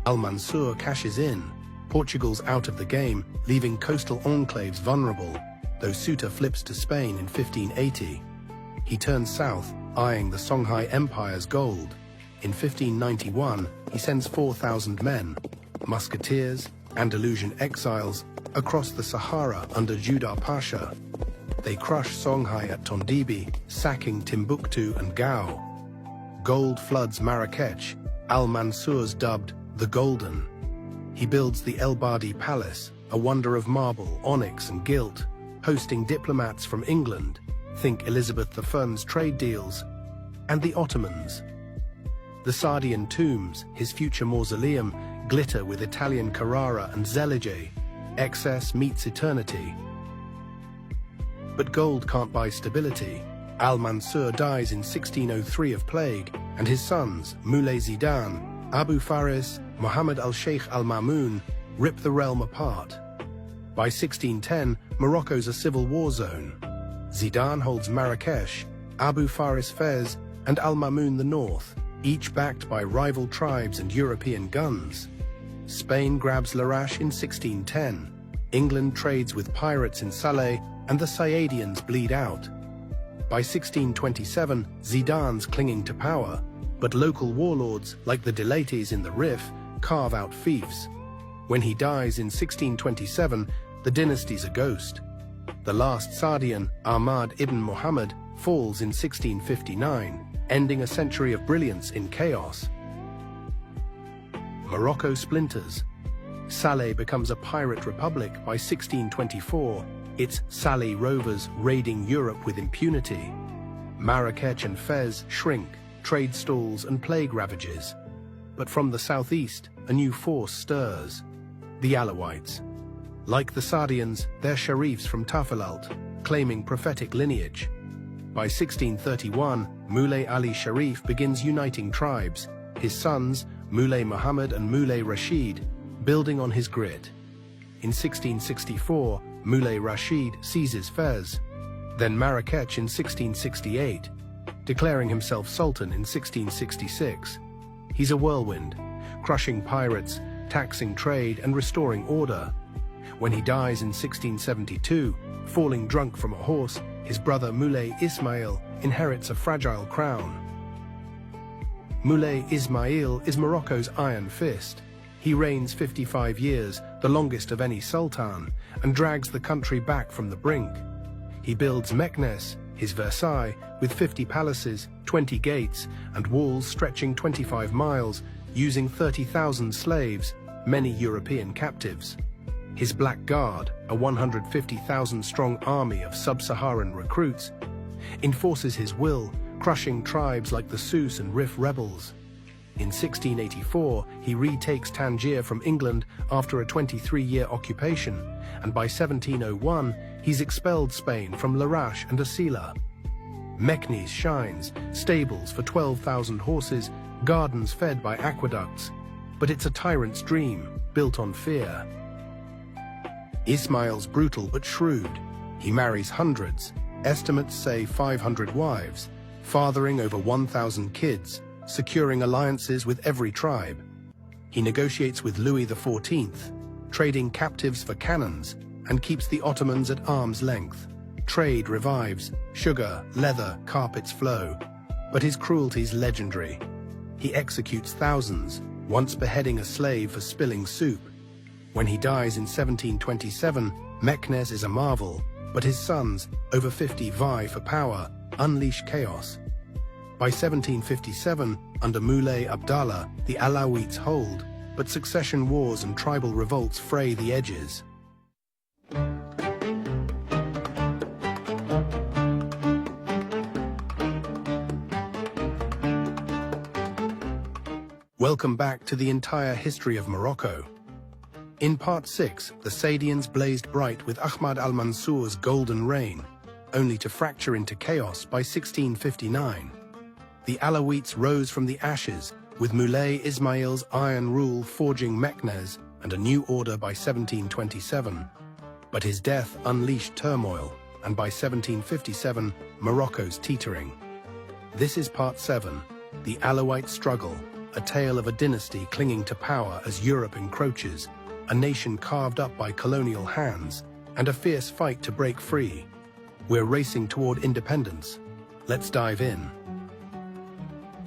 Al-Mansur cashes in. Portugal's out of the game, leaving coastal enclaves vulnerable, though Ceuta flips to Spain in 1580. He turns south, eyeing the Songhai Empire's gold. In 1591, he sends 4,000 men, musketeers, Andalusian exiles, across the Sahara under Judar Pasha. They crush Songhai at Tondibi, sacking Timbuktu and Gao. Gold floods Marrakech. Al-Mansur's dubbed the Golden. He builds the El Badi Palace, a wonder of marble, onyx, and gilt, hosting diplomats from England, think Elizabeth I's trade deals, and the Ottomans. The Sardian tombs, his future mausoleum, glitter with Italian Carrara and Zelige. Excess meets eternity. But gold can't buy stability. Al-Mansur dies in 1603 of plague, and his sons, Moulay Zidan, Abu Faris, Muhammad al-Sheikh al-Mamun, rip the realm apart. By 1610, Morocco's a civil war zone. Zidan holds Marrakesh, Abu Faris Fez, and al-Mamun the north, each backed by rival tribes and European guns. Spain grabs Larache in 1610. England trades with pirates in Salé, and the Saadians bleed out. By 1627, Zidan's clinging to power, but local warlords, like the Dilates in the Rif, carve out fiefs. When he dies in 1627, the dynasty's a ghost. The last Saadian, Ahmad ibn Muhammad, falls in 1659, ending a century of brilliance in chaos. Morocco splinters. Salé becomes a pirate republic by 1624, its Salé rovers raiding Europe with impunity. Marrakech and Fez shrink, trade stalls and plague ravages. But from the southeast, a new force stirs. The Alawites. Like the Saadians, they're sharifs from Tafilalt, claiming prophetic lineage. By 1631, Moulay Ali Sharif begins uniting tribes, his sons, Moulay Muhammad and Moulay Rashid, building on his grit. In 1664, Moulay Rashid seizes Fez, then Marrakech in 1668, declaring himself Sultan in 1666. He's a whirlwind, crushing pirates, taxing trade and restoring order. When he dies in 1672, falling drunk from a horse, his brother Moulay Ismail inherits a fragile crown. Moulay Ismail is Morocco's iron fist. He reigns 55 years, the longest of any sultan, and drags the country back from the brink. He builds Meknes, his Versailles, with 50 palaces, 20 gates, and walls stretching 25 miles, using 30,000 slaves, many European captives. His Black Guard, a 150,000-strong army of sub-Saharan recruits, enforces his will, crushing tribes like the Sus and Rif rebels. In 1684, he retakes Tangier from England after a 23-year occupation, and by 1701, he's expelled Spain from Larache and Asila. Meknes shines, stables for 12,000 horses, gardens fed by aqueducts. But it's a tyrant's dream, built on fear. Ismail's brutal but shrewd. He marries hundreds, estimates say 500 wives, fathering over 1,000 kids, securing alliances with every tribe. He negotiates with Louis XIV, trading captives for cannons, and keeps the Ottomans at arm's length. Trade revives, sugar, leather, carpets flow. But his cruelty's legendary. He executes thousands, once beheading a slave for spilling soup. When he dies in 1727, Meknes is a marvel, but his sons, over 50, vie for power, unleash chaos. By 1757, under Moulay Abdallah, the Alawites hold, but succession wars and tribal revolts fray the edges. Welcome back to the entire history of Morocco. In Part 6, the Saadians blazed bright with Ahmad al-Mansur's golden reign, only to fracture into chaos by 1659. The Alawites rose from the ashes, with Moulay Ismail's iron rule forging Meknes and a new order by 1727. But his death unleashed turmoil, and by 1757, Morocco's teetering. This is Part 7, the Alawite struggle, a tale of a dynasty clinging to power as Europe encroaches, a nation carved up by colonial hands, and a fierce fight to break free. We're racing toward independence. Let's dive in.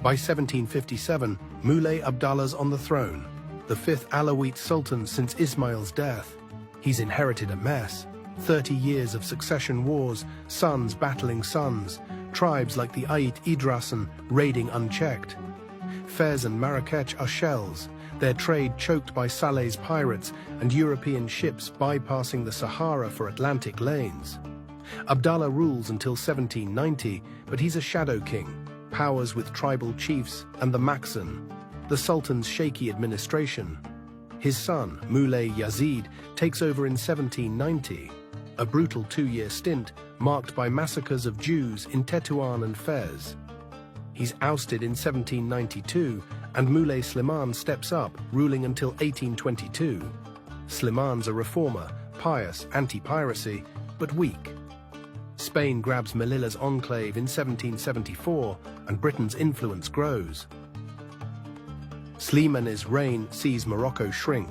By 1757, Moulay Abdallah's on the throne, the fifth Alawite sultan since Ismail's death. He's inherited a mess. 30 years of succession wars, sons battling sons, tribes like the Ait Idrasan raiding unchecked. Fez and Marrakech are shells, their trade choked by Salé's pirates and European ships bypassing the Sahara for Atlantic lanes. Abdallah rules until 1790, but he's a shadow king, powers with tribal chiefs and the Maxan, the Sultan's shaky administration. His son, Moulay Yazid, takes over in 1790. A brutal 2-year stint, marked by massacres of Jews in Tétouan and Fez. He's ousted in 1792, and Moulay Slimane steps up, ruling until 1822. Slimane's a reformer, pious, anti-piracy, but weak. Spain grabs Melillas enclave in 1774, and Britain's influence grows. Slimane's reign sees Morocco shrink.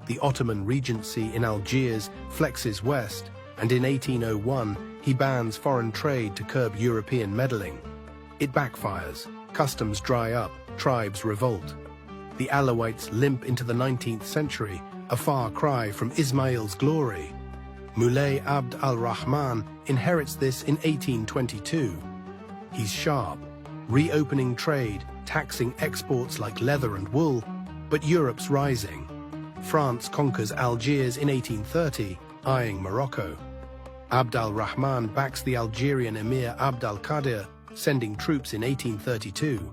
The Ottoman Regency in Algiers flexes west, and in 1801 he bans foreign trade to curb European meddling. It backfires, customs dry up, tribes revolt. The Alawites limp into the 19th century, a far cry from Ismail's glory. Moulay Abd al-Rahman inherits this in 1822. He's sharp, reopening trade, taxing exports like leather and wool, but Europe's rising. France conquers Algiers in 1830, eyeing Morocco. Abd al-Rahman backs the Algerian emir Abd al-Qadir, sending troops in 1832.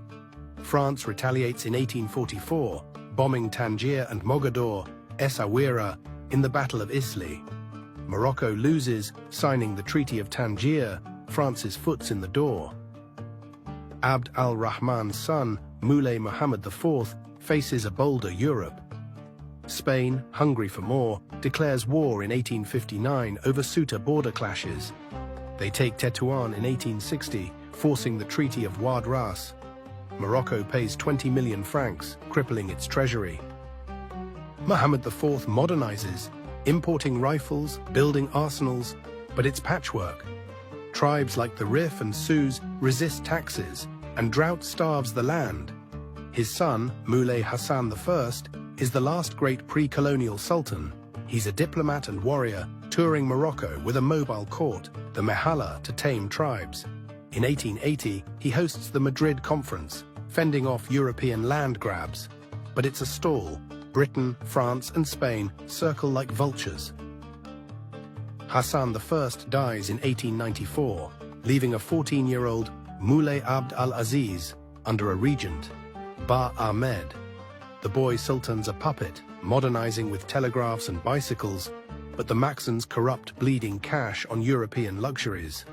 France retaliates in 1844, bombing Tangier and Mogador, Essaouira, in the Battle of Isly. Morocco loses, signing the Treaty of Tangier. France's foot's in the door. Abd al-Rahman's son, Moulay Mohammed IV, faces a bolder Europe. Spain, hungry for more, declares war in 1859 over Ceuta border clashes. They take Tétouan in 1860, forcing the Treaty of Ouad Ras. Morocco pays 20 million francs, crippling its treasury. Mohammed IV modernizes, importing rifles, building arsenals, but it's patchwork. Tribes like the Rif and Sus resist taxes, and drought starves the land. His son, Moulay Hassan I, is the last great pre-colonial sultan. He's a diplomat and warrior, touring Morocco with a mobile court, the Mehala, to tame tribes. In 1880, he hosts the Madrid Conference, fending off European land grabs. But it's a stall. Britain, France, and Spain circle like vultures. Hassan I dies in 1894, leaving a 14-year-old Moulay Abd al-Aziz under a regent, Ba Ahmed. The boy sultan's a puppet, modernizing with telegraphs and bicycles, but the Maxims corrupt bleeding cash on European luxuries.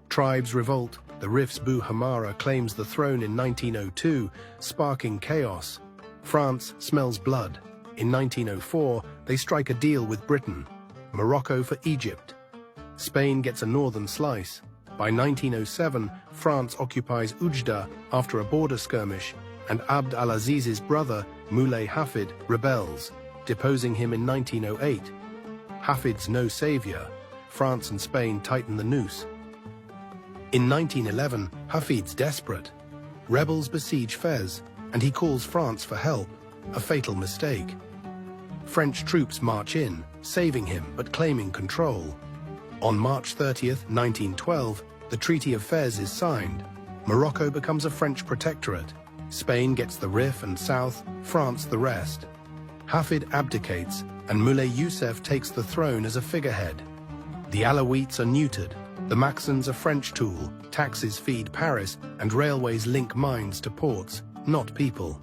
Tribes revolt. The Rif's Bou Hamara claims the throne in 1902, sparking chaos. France smells blood. In 1904, they strike a deal with Britain. Morocco for Egypt. Spain gets a northern slice. By 1907, France occupies Oujda after a border skirmish, and Abd al-Aziz's brother, Moulay Hafid, rebels, deposing him in 1908. Hafid's no savior. France and Spain tighten the noose. In 1911, Hafid's desperate. Rebels besiege Fez, and he calls France for help, a fatal mistake. French troops march in, saving him but claiming control. On March 30th, 1912, the Treaty of Fez is signed. Morocco becomes a French protectorate. Spain gets the Rif and South, France the rest. Hafid abdicates, and Moulay Youssef takes the throne as a figurehead. The Alawites are neutered. The Maxims a French tool, taxes feed Paris, and railways link mines to ports, not people.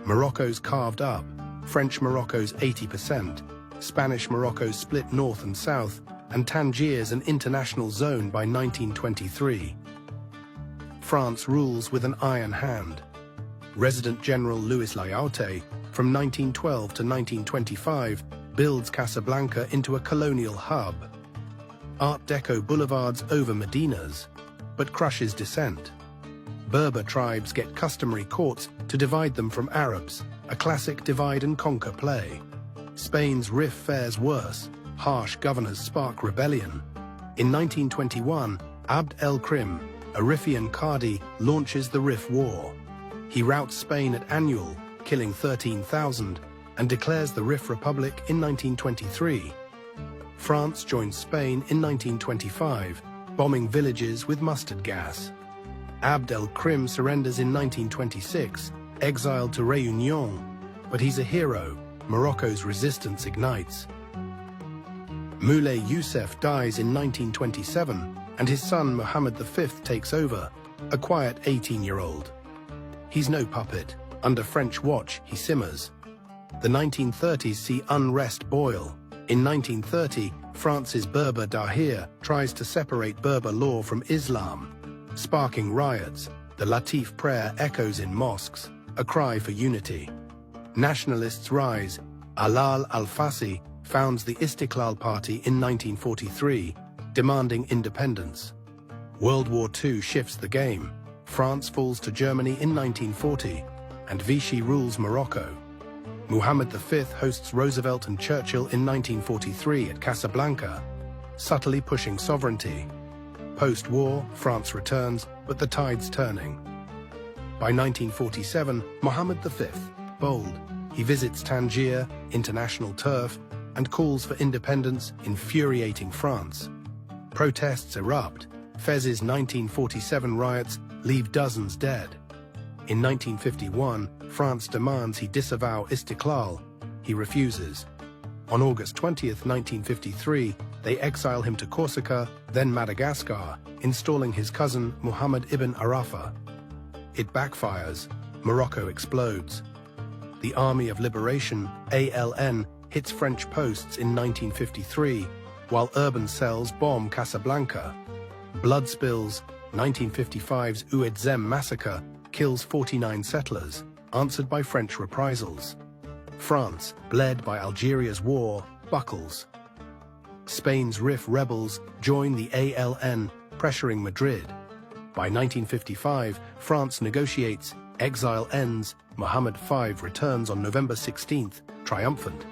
Morocco's carved up. French Morocco's 80%. Spanish Morocco's split north and south, and Tangier's an international zone by 1923. France rules with an iron hand. Resident General Louis Lyautey, from 1912 to 1925, builds Casablanca into a colonial hub. Art Deco boulevards over Medinas, but crushes dissent. Berber tribes get customary courts to divide them from Arabs, a classic divide-and-conquer play. Spain's Rif fares worse. Harsh governors spark rebellion. In 1921, Abd el-Krim, a Rifian Qadi, launches the Rif War. He routs Spain at Annual, killing 13,000, and declares the Rif Republic in 1923. France joins Spain in 1925, bombing villages with mustard gas. Abd el-Krim surrenders in 1926, exiled to Réunion, but he's a hero. Morocco's resistance ignites. Moulay Youssef dies in 1927, and his son Mohammed V takes over, a quiet 18-year-old. He's no puppet. Under French watch, he simmers. The 1930s see unrest boil. In 1930, France's Berber Dahir tries to separate Berber law from Islam, sparking riots. The Latif prayer echoes in mosques, a cry for unity. Nationalists rise. Alal al-Fassi founds the Istiqlal Party in 1943, demanding independence. World War II shifts the game. France falls to Germany in 1940, and Vichy rules Morocco. Muhammad V hosts Roosevelt and Churchill in 1943 at Casablanca, subtly pushing sovereignty. Post-war, France returns, but the tide's turning. By 1947, Muhammad V, bold, he visits Tangier, international turf, and calls for independence, infuriating France. Protests erupt. Fez's 1947 riots leave dozens dead. In 1951, France demands he disavow Istiqlal. He refuses. On August 20, 1953, they exile him to Corsica, then Madagascar, installing his cousin Muhammad ibn Arafa. It backfires. Morocco explodes. The Army of Liberation, ALN, hits French posts in 1953, while urban cells bomb Casablanca. Blood spills. 1955's Oued-Zem massacre kills 49 settlers, answered by French reprisals. France, bled by Algeria's war, buckles. Spain's RIF rebels join the ALN, pressuring Madrid. By 1955, France negotiates, exile ends, Muhammad V returns on November 16th, triumphant.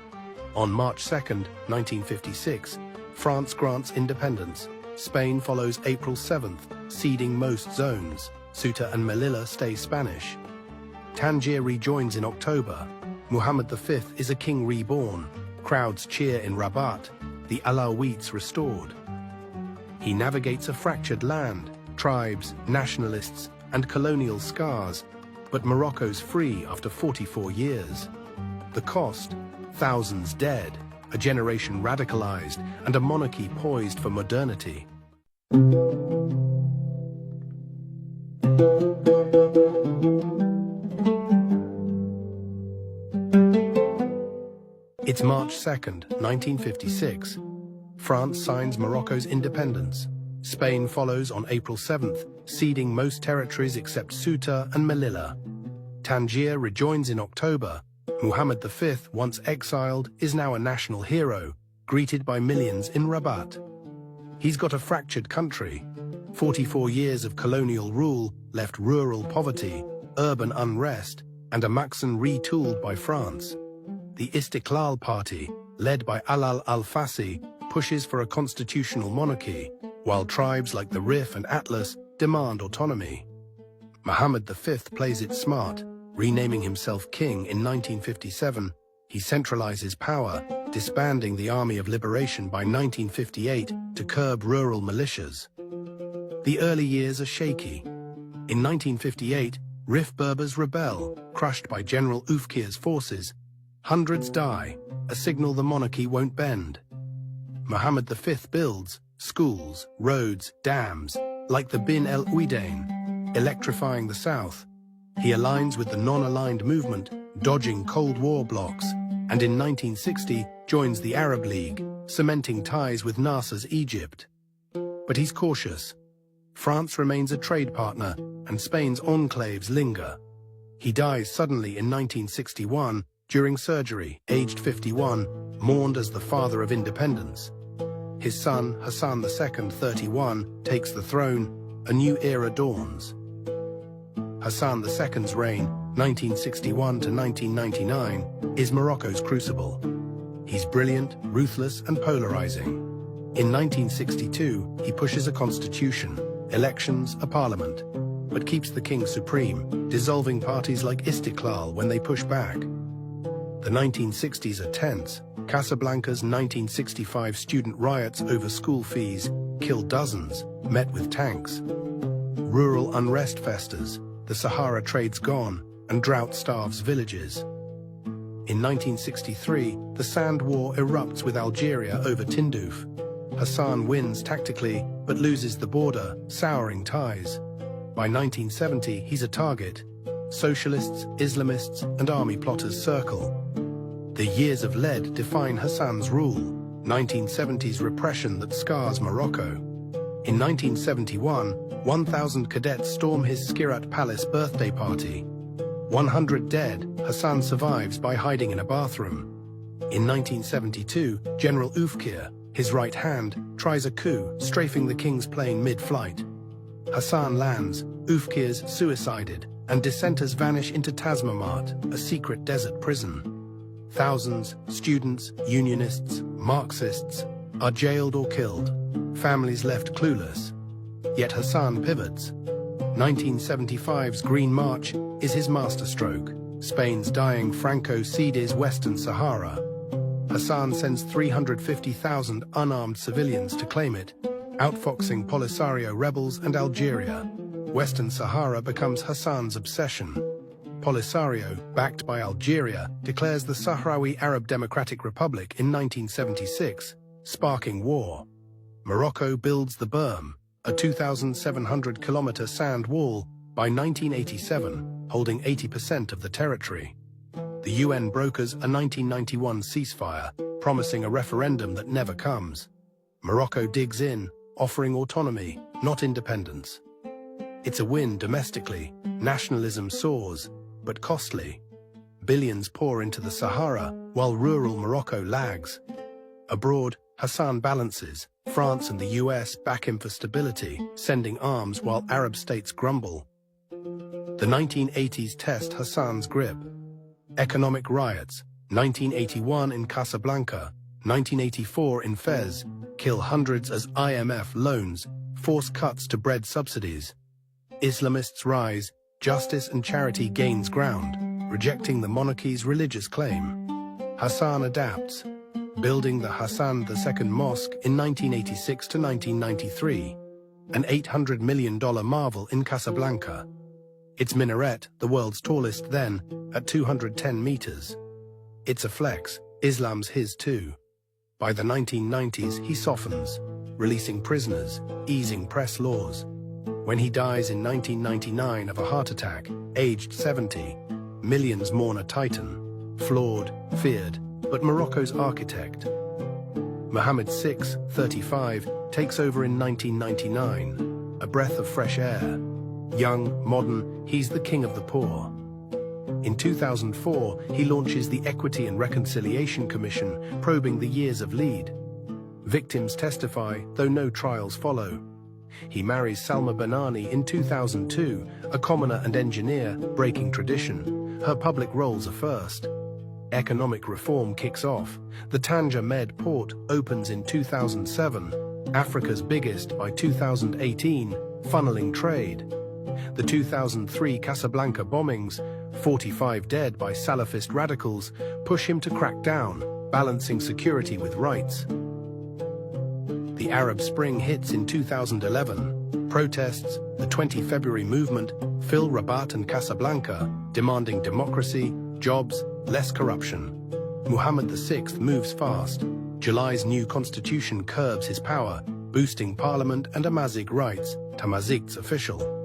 On March 2, 1956, France grants independence. Spain follows April 7th, ceding most zones. Ceuta and Melilla stay Spanish. Tangier rejoins in October. Muhammad V is a king reborn. Crowds cheer in Rabat. The Alawites restored. He navigates a fractured land, tribes, nationalists, and colonial scars, but Morocco's free after 44 years. The cost? Thousands dead, a generation radicalized, and a monarchy poised for modernity. It's March 2nd, 1956. France signs Morocco's independence. Spain follows on April 7th, ceding most territories except Ceuta and Melilla. Tangier rejoins in October. Muhammad V, once exiled, is now a national hero, greeted by millions in Rabat. He's got a fractured country. 44 years of colonial rule left rural poverty, urban unrest, and a Maksan retooled by France. The Istiqlal Party, led by Alal al-Fassi, pushes for a constitutional monarchy, while tribes like the Rif and Atlas demand autonomy. Muhammad V plays it smart, renaming himself king in 1957. He centralizes power, disbanding the Army of Liberation by 1958 to curb rural militias. The early years are shaky. In 1958, Rif Berbers rebel, crushed by General Oufkir's forces. Hundreds die, a signal the monarchy won't bend. Muhammad V builds schools, roads, dams, like the Bin el Ouidain, electrifying the south. He aligns with the non-aligned movement, dodging Cold War blocs, and in 1960 joins the Arab League, cementing ties with Nasser's Egypt. But he's cautious. France remains a trade partner, and Spain's enclaves linger. He dies suddenly in 1961, during surgery, aged 51, mourned as the father of independence. His son, Hassan II, 31, takes the throne. A new era dawns. Hassan II's reign, 1961 to 1999, is Morocco's crucible. He's brilliant, ruthless, and polarizing. In 1962, he pushes a constitution, elections, a parliament, but keeps the king supreme, dissolving parties like Istiqlal when they push back. The 1960s are tense. Casablanca's 1965 student riots over school fees killed dozens, met with tanks. Rural unrest festers, the Sahara trade's gone, and drought starves villages. In 1963, the Sand War erupts with Algeria over Tindouf. Hassan wins tactically, but loses the border, souring ties. By 1970, he's a target. Socialists, Islamists, and army plotters circle. The years of lead define Hassan's rule. 1970s repression that scars Morocco. In 1971, 1,000 cadets storm his Skirat Palace birthday party. 100 dead, Hassan survives by hiding in a bathroom. In 1972, General Oufkir, his right hand, tries a coup, strafing the king's plane mid-flight. Hassan lands, Oufkir's suicided, and dissenters vanish into Tazmamat, a secret desert prison. Thousands, students, unionists, Marxists, are jailed or killed, families left clueless. Yet Hassan pivots. 1975's Green March is his masterstroke. Spain's dying Franco cedes Western Sahara. Hassan sends 350,000 unarmed civilians to claim it, outfoxing Polisario rebels and Algeria. Western Sahara becomes Hassan's obsession. Polisario, backed by Algeria, declares the Sahrawi Arab Democratic Republic in 1976, sparking war. Morocco builds the Berm, a 2,700-kilometer sand wall, by 1987, holding 80% of the territory. The UN brokers a 1991 ceasefire, promising a referendum that never comes. Morocco digs in, offering autonomy, not independence. It's a win domestically, nationalism soars, but costly. Billions pour into the Sahara, while rural Morocco lags. Abroad, Hassan balances. France and the US back him for stability, sending arms while Arab states grumble. The 1980s test Hassan's grip. Economic riots, 1981 in Casablanca, 1984 in Fez, kill hundreds as IMF loans, force cuts to bread subsidies. Islamists rise, justice and charity gains ground, rejecting the monarchy's religious claim. Hassan adapts, building the Hassan II Mosque in 1986 to 1993, an $800 million marvel in Casablanca. Its minaret, the world's tallest then, at 210 meters. It's a flex, Islam's his too. By the 1990s, he softens, releasing prisoners, easing press laws. When he dies in 1999 of a heart attack, aged 70, millions mourn a titan, flawed, feared, but Morocco's architect. Mohammed VI, 35, takes over in 1999, a breath of fresh air. Young, modern, he's the king of the poor. In 2004, he launches the Equity and Reconciliation Commission, probing the years of lead. Victims testify, though no trials follow. He marries Salma Banani in 2002, a commoner and engineer, breaking tradition. Her public roles are first. Economic reform kicks off. The Tanja Med port opens in 2007, Africa's biggest by 2018, funneling trade. The 2003 Casablanca bombings, 45 dead by Salafist radicals, push him to crack down, balancing security with rights. The Arab Spring hits in 2011. Protests, the 20 February movement, fill Rabat and Casablanca, demanding democracy, jobs, less corruption. Mohammed VI moves fast. July's new constitution curbs his power, boosting parliament and Amazigh rights, Tamazight's official.